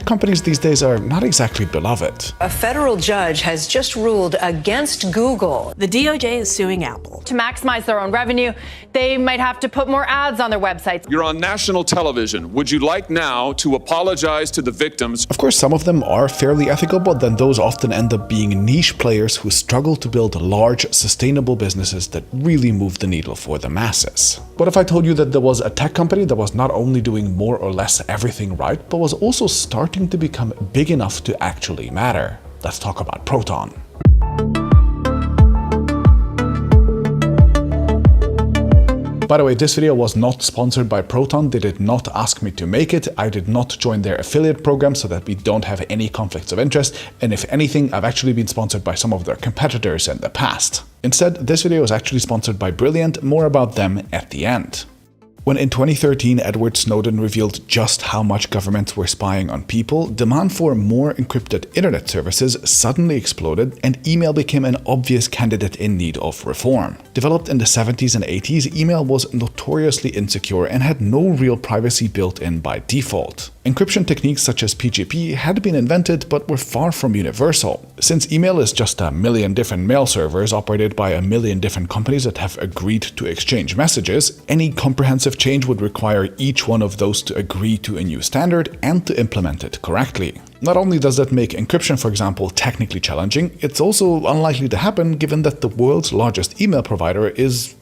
tech companies these days are not exactly beloved. A federal judge has just ruled against Google. The DOJ is suing Apple. To maximize their own revenue, they might have to put more ads on their websites. You're on national television. Would you like now to apologize to the victims? Of course, some of them are fairly ethical, but then those often end up being niche players who struggle to build large, sustainable businesses that really move the needle for the masses. What if I told you that there was a tech company that was not only doing more or less everything right, but was also starting to become big enough to actually matter? Let's talk about Proton. By the way, this video was not sponsored by Proton. They did not ask me to make it. I did not join their affiliate program so that we don't have any conflicts of interest. And if anything, I've actually been sponsored by some of their competitors in the past. Instead, this video is actually sponsored by Brilliant. More about them at the end. When in 2013 Edward Snowden revealed just how much governments were spying on people, demand for more encrypted internet services suddenly exploded and email became an obvious candidate in need of reform. Developed in the 70s and 80s, email was notoriously insecure and had no real privacy built in by default. Encryption techniques such as PGP had been invented but were far from universal. Since email is just a million different mail servers operated by a million different companies that have agreed to exchange messages, any comprehensive change would require each one of those to agree to a new standard and to implement it correctly. Not only does that make encryption, for example, technically challenging, it's also unlikely to happen given that the world's largest email provider is,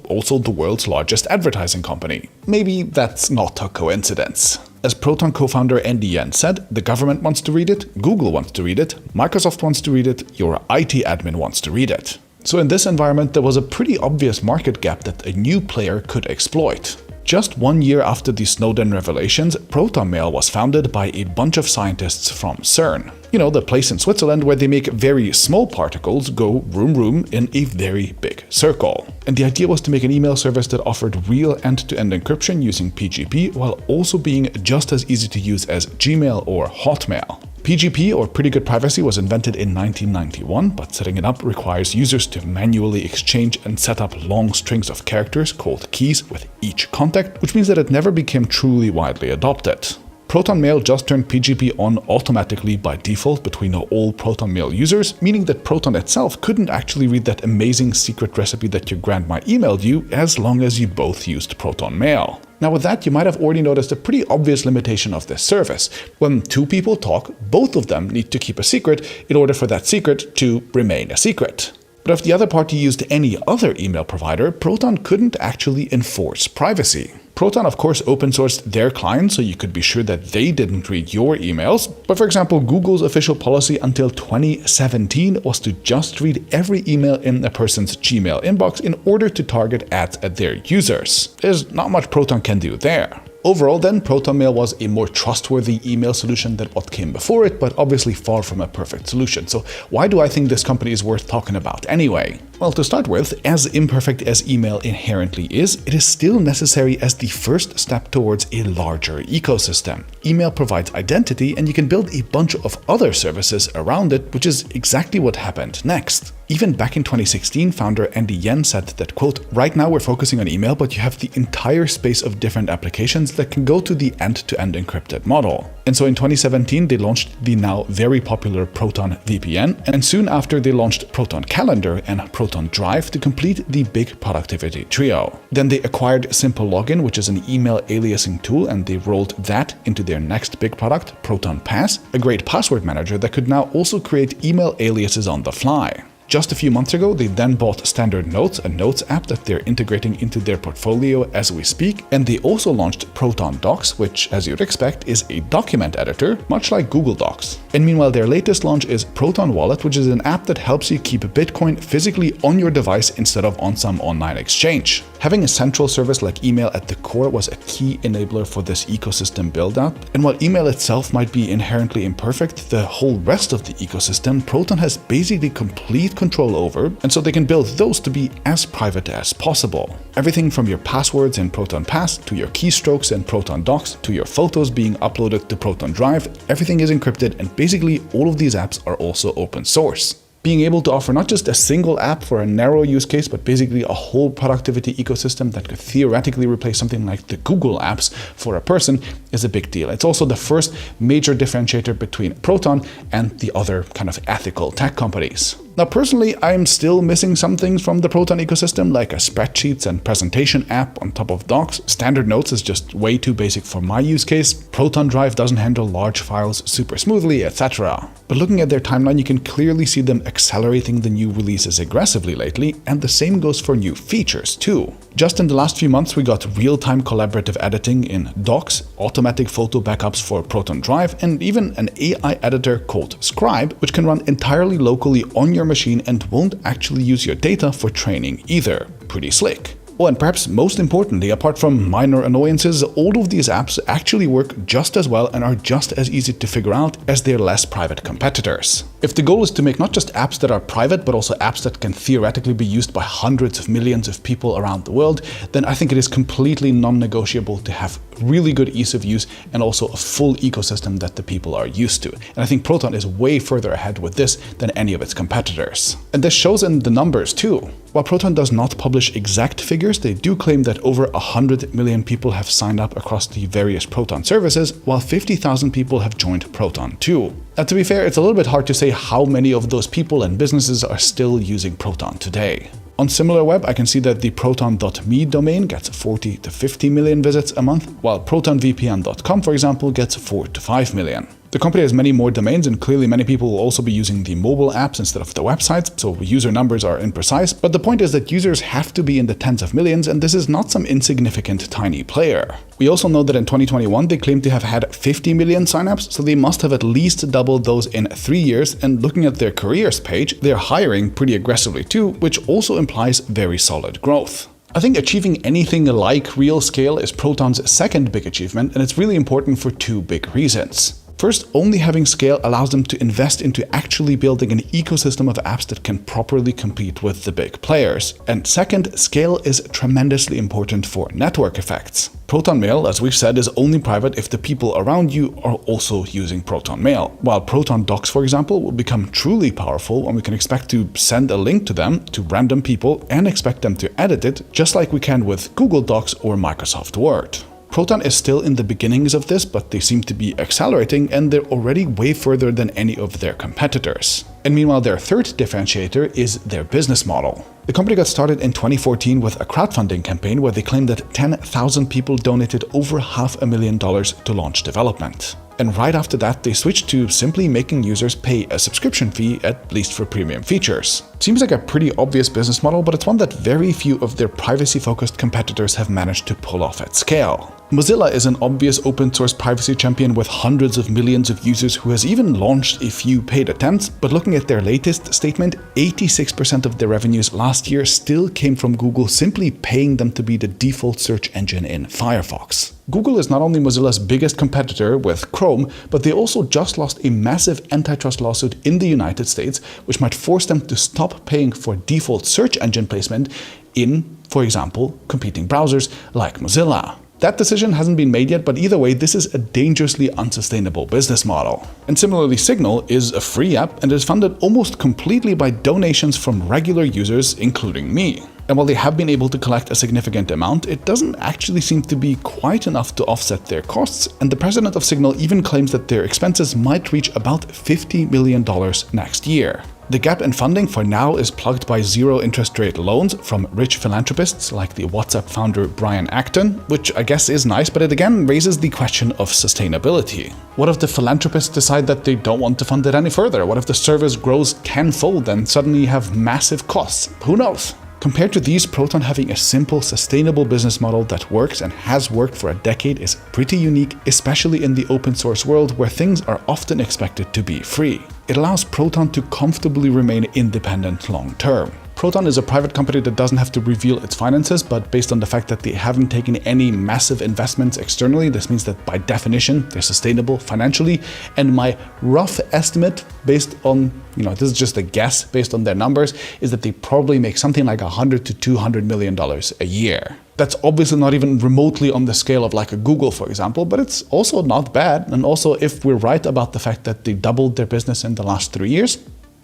also the world's largest advertising company. Maybe that's not a coincidence. As Proton co-founder Andy Yen said, the government wants to read it, Google wants to read it, Microsoft wants to read it, your IT admin wants to read it. So in this environment, there was a pretty obvious market gap that a new player could exploit. Just 1 year after the Snowden revelations, Proton Mail was founded by a bunch of scientists from CERN. The place in Switzerland where they make very small particles go room room in a very big circle. And the idea was to make an email service that offered real end-to-end encryption using PGP while also being just as easy to use as Gmail or Hotmail. PGP, or Pretty Good Privacy, was invented in 1991, but setting it up requires users to manually exchange and set up long strings of characters called keys with each contact, which means that it never became truly widely adopted. Proton Mail just turned PGP on automatically by default between all Proton Mail users, meaning that Proton itself couldn't actually read that amazing secret recipe that your grandma emailed you as long as you both used Proton Mail. Now with that, you might have already noticed a pretty obvious limitation of this service. When two people talk, both of them need to keep a secret in order for that secret to remain a secret. But if the other party used any other email provider, Proton couldn't actually enforce privacy. Proton, of course, open-sourced their client so you could be sure that they didn't read your emails. But for example, Google's official policy until 2017 was to just read every email in a person's Gmail inbox in order to target ads at their users. There's not much Proton can do there. Overall then, Proton Mail was a more trustworthy email solution than what came before it, but obviously far from a perfect solution. So why do I think this company is worth talking about anyway? Well, to start with, as imperfect as email inherently is, it is still necessary as the first step towards a larger ecosystem. Email provides identity and you can build a bunch of other services around it, which is exactly what happened next. Even back in 2016, founder Andy Yen said that, quote, "Right now we're focusing on email, but you have the entire space of different applications that can go to the end-to-end encrypted model." And so in 2017, they launched the now very popular Proton VPN, and soon after they launched Proton Calendar and Proton Drive to complete the big productivity trio. Then they acquired Simple Login, which is an email aliasing tool, and they rolled that into their next big product, Proton Pass, a great password manager that could now also create email aliases on the fly. Just a few months ago, they then bought Standard Notes, a notes app that they're integrating into their portfolio as we speak, and they also launched Proton Docs, which, as you'd expect, is a document editor, much like Google Docs. And meanwhile, their latest launch is Proton Wallet, which is an app that helps you keep Bitcoin physically on your device instead of on some online exchange. Having a central service like email at the core was a key enabler for this ecosystem build-out, and while email itself might be inherently imperfect, the whole rest of the ecosystem, Proton has basically complete control over, and so they can build those to be as private as possible. Everything from your passwords in Proton Pass, to your keystrokes in Proton Docs, to your photos being uploaded to Proton Drive, everything is encrypted, and basically all of these apps are also open source. Being able to offer not just a single app for a narrow use case, but basically a whole productivity ecosystem that could theoretically replace something like the Google apps for a person is a big deal. It's also the first major differentiator between Proton and the other kind of ethical tech companies. Now, personally, I'm still missing some things from the Proton ecosystem, like a spreadsheets and presentation app on top of Docs. Standard Notes is just way too basic for my use case. Proton Drive doesn't handle large files super smoothly, etc. But looking at their timeline, you can clearly see them accelerating the new releases aggressively lately, and the same goes for new features too. Just in the last few months, we got real-time collaborative editing in Docs, automatic photo backups for Proton Drive, and even an AI editor called Scribe, which can run entirely locally on your machine and won't actually use your data for training either. Pretty slick. Oh, and perhaps most importantly, apart from minor annoyances, all of these apps actually work just as well and are just as easy to figure out as their less private competitors. If the goal is to make not just apps that are private, but also apps that can theoretically be used by hundreds of millions of people around the world, then I think it is completely non-negotiable to have really good ease of use and also a full ecosystem that the people are used to. And I think Proton is way further ahead with this than any of its competitors. And this shows in the numbers too. While Proton does not publish exact figures, they do claim that over 100 million people have signed up across the various Proton services, while 50,000 people have joined Proton too. Now, to be fair, it's a little bit hard to say how many of those people and businesses are still using Proton today. On SimilarWeb, I can see that the proton.me domain gets 40 to 50 million visits a month, while protonvpn.com, for example, gets 4 to 5 million. The company has many more domains, and clearly many people will also be using the mobile apps instead of the websites, so user numbers are imprecise, but the point is that users have to be in the tens of millions, and this is not some insignificant tiny player. We also know that in 2021 they claim to have had 50 million signups, so they must have at least doubled those in 3 years, and looking at their careers page, they're hiring pretty aggressively too, which also implies very solid growth. I think achieving anything like real scale is Proton's second big achievement, and it's really important for two big reasons. First, only having scale allows them to invest into actually building an ecosystem of apps that can properly compete with the big players. And second, scale is tremendously important for network effects. Proton Mail, as we've said, is only private if the people around you are also using Proton Mail. While Proton Docs, for example, will become truly powerful when we can expect to send a link to them to random people and expect them to edit it, just like we can with Google Docs or Microsoft Word. Proton is still in the beginnings of this, but they seem to be accelerating, and they're already way further than any of their competitors. And meanwhile, their third differentiator is their business model. The company got started in 2014 with a crowdfunding campaign where they claimed that 10,000 people donated over $500,000 to launch development. And right after that, they switched to simply making users pay a subscription fee, at least for premium features. Seems like a pretty obvious business model, but it's one that very few of their privacy-focused competitors have managed to pull off at scale. Mozilla is an obvious open-source privacy champion with hundreds of millions of users who has even launched a few paid attempts, but looking at their latest statement, 86% of their revenues last year still came from Google simply paying them to be the default search engine in Firefox. Google is not only Mozilla's biggest competitor with Chrome, but they also just lost a massive antitrust lawsuit in the United States, which might force them to stop paying for default search engine placement in, for example, competing browsers like Mozilla. That decision hasn't been made yet, but either way, this is a dangerously unsustainable business model. And similarly, Signal is a free app and is funded almost completely by donations from regular users, including me. And while they have been able to collect a significant amount, it doesn't actually seem to be quite enough to offset their costs, and the president of Signal even claims that their expenses might reach about $50 million next year. The gap in funding for now is plugged by zero interest rate loans from rich philanthropists like the WhatsApp founder Brian Acton, which I guess is nice, but it again raises the question of sustainability. What if the philanthropists decide that they don't want to fund it any further? What if the service grows tenfold and suddenly you have massive costs? Who knows? Compared to these, Proton having a simple, sustainable business model that works and has worked for a decade is pretty unique, especially in the open source world where things are often expected to be free. It allows Proton to comfortably remain independent long term. Proton is a private company that doesn't have to reveal its finances, but based on the fact that they haven't taken any massive investments externally, this means that by definition, they're sustainable financially. And my rough estimate based on, this is just a guess based on their numbers, is that they probably make something like $100 to $200 million a year. That's obviously not even remotely on the scale of like a Google, for example, but it's also not bad. And also, if we're right about the fact that they doubled their business in the last 3 years,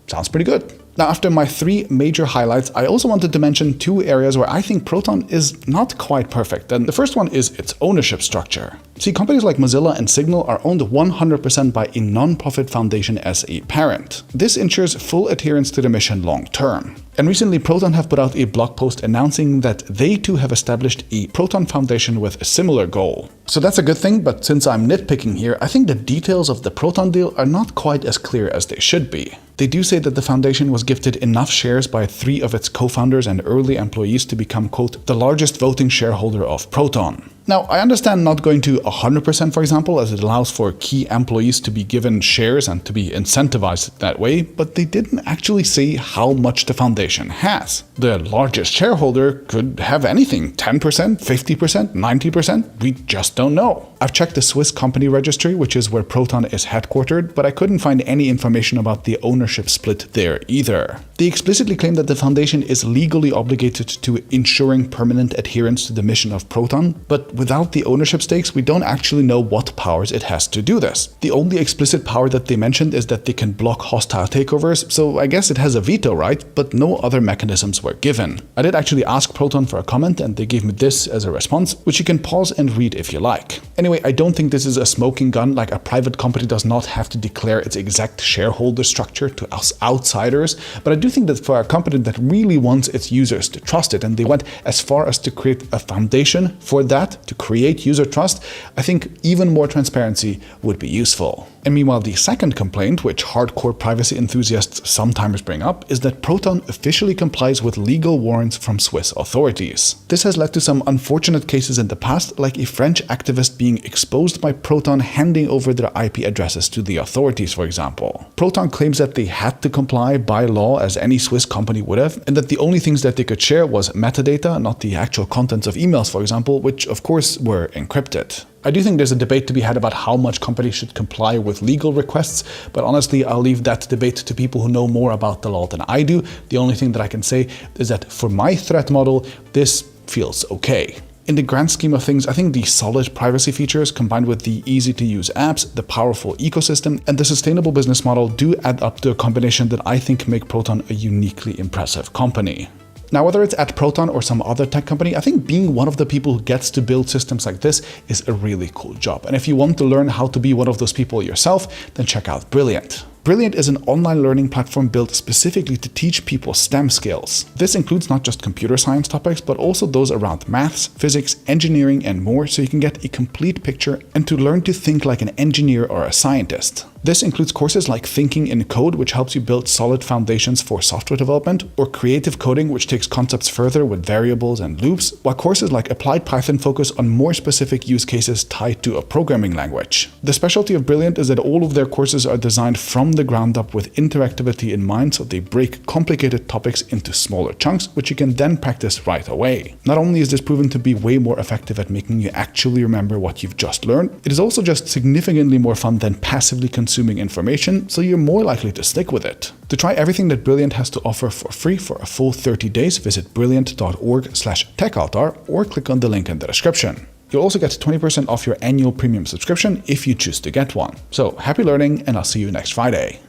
sounds pretty good. Now, after my 3 major highlights, I also wanted to mention 2 areas where I think Proton is not quite perfect. And the first one is its ownership structure. See, companies like Mozilla and Signal are owned 100% by a non-profit foundation as a parent. This ensures full adherence to the mission long term. And recently, Proton have put out a blog post announcing that they too have established a Proton Foundation with a similar goal. So that's a good thing, but since I'm nitpicking here, I think the details of the Proton deal are not quite as clear as they should be. They do say that the foundation was gifted enough shares by 3 of its co-founders and early employees to become, quote, the largest voting shareholder of Proton. Now, I understand not going to 100%, for example, as it allows for key employees to be given shares and to be incentivized that way, but they didn't actually say how much the foundation has. The largest shareholder could have anything, 10%, 50%, 90%, we just don't know. I've checked the Swiss company registry, which is where Proton is headquartered, but I couldn't find any information about the ownership split there either. They explicitly claim that the foundation is legally obligated to ensuring permanent adherence to the mission of Proton, but without the ownership stakes, we don't actually know what powers it has to do this. The only explicit power that they mentioned is that they can block hostile takeovers, so I guess it has a veto right, but no other mechanisms were given. I did actually ask Proton for a comment, and they gave me this as a response, which you can pause and read if you like. Anyway, I don't think this is a smoking gun, like a private company does not have to declare its exact shareholder structure to us outsiders, but I do think that for a company that really wants its users to trust it, and they went as far as to create a foundation for that, to create user trust, I think even more transparency would be useful. And meanwhile, the second complaint, which hardcore privacy enthusiasts sometimes bring up, is that Proton officially complies with legal warrants from Swiss authorities. This has led to some unfortunate cases in the past, like a French activist being exposed by Proton handing over their IP addresses to the authorities, for example. Proton claims that they had to comply by law as any Swiss company would have, and that the only things that they could share was metadata, not the actual contents of emails, for example, which of course were encrypted. I do think there's a debate to be had about how much companies should comply with legal requests, but honestly, I'll leave that debate to people who know more about the law than I do. The only thing that I can say is that for my threat model, this feels okay. In the grand scheme of things, I think the solid privacy features combined with the easy-to-use apps, the powerful ecosystem, and the sustainable business model do add up to a combination that I think make Proton a uniquely impressive company. Now, whether it's at Proton or some other tech company, I think being one of the people who gets to build systems like this is a really cool job. And if you want to learn how to be one of those people yourself, then check out Brilliant. Brilliant is an online learning platform built specifically to teach people STEM skills. This includes not just computer science topics, but also those around maths, physics, engineering, and more, so you can get a complete picture and to learn to think like an engineer or a scientist. This includes courses like Thinking in Code, which helps you build solid foundations for software development, or Creative Coding, which takes concepts further with variables and loops, while courses like Applied Python focus on more specific use cases tied to a programming language. The specialty of Brilliant is that all of their courses are designed from the ground up with interactivity in mind, so they break complicated topics into smaller chunks, which you can then practice right away. Not only is this proven to be way more effective at making you actually remember what you've just learned, it is also just significantly more fun than passively consuming information, so you're more likely to stick with it. To try everything that Brilliant has to offer for free for a full 30 days, visit brilliant.org/techaltar or click on the link in the description. You'll also get 20% off your annual premium subscription if you choose to get one. So happy learning, and I'll see you next Friday.